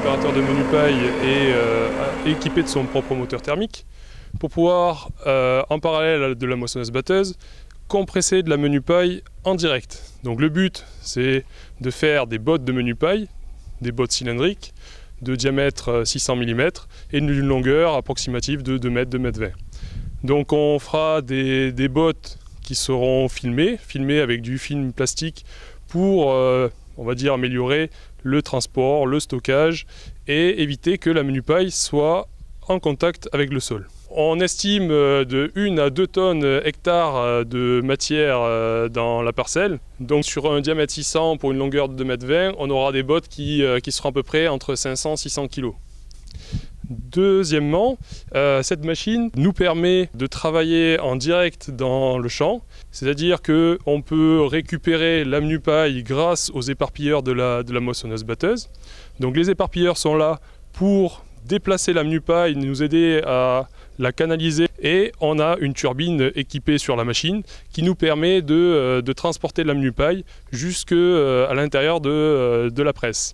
opérateur de menu paille est équipé de son propre moteur thermique pour pouvoir, en parallèle de la moissonneuse-batteuse, compresser de la menu paille en direct. Donc le but, c'est de faire des bottes de menu paille, des bottes cylindriques de diamètre 600 mm et d'une longueur approximative de 2 mètres, 2 mètres 20. Donc on fera des bottes qui seront filmées avec du film plastique pour, on va dire, améliorer le transport, le stockage et éviter que la menu paille soit en contact avec le sol. On estime de 1 à 2 tonnes hectares de matière dans la parcelle. Donc sur un diamètre 600 pour une longueur de 2,20 m, on aura des bottes qui seront à peu près entre 500 et 600 kg. Deuxièmement, cette machine nous permet de travailler en direct dans le champ, c'est-à-dire qu'on peut récupérer la menu paille grâce aux éparpilleurs de la moissonneuse-batteuse. Donc les éparpilleurs sont là pour déplacer la menu paille, nous aider à la canaliser, et on a une turbine équipée sur la machine qui nous permet de transporter la menu paille jusqu'à l'intérieur de la presse.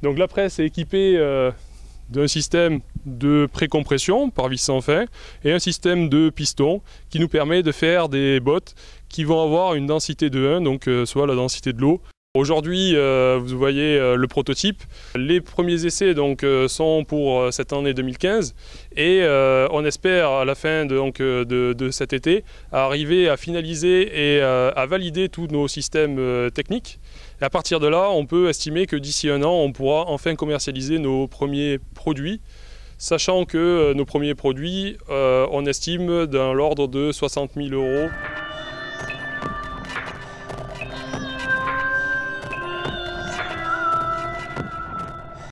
Donc la presse est équipée d'un système de précompression par vis sans fin et un système de piston qui nous permet de faire des bottes qui vont avoir une densité de 1, donc soit la densité de l'eau. Aujourd'hui, vous voyez le prototype. Les premiers essais sont pour cette année 2015 et on espère à la fin de cet été arriver à finaliser et à valider tous nos systèmes techniques. Et à partir de là, on peut estimer que d'ici 1 an, on pourra enfin commercialiser nos premiers produits, sachant que nos premiers produits, on estime dans l'ordre de 60 000 €.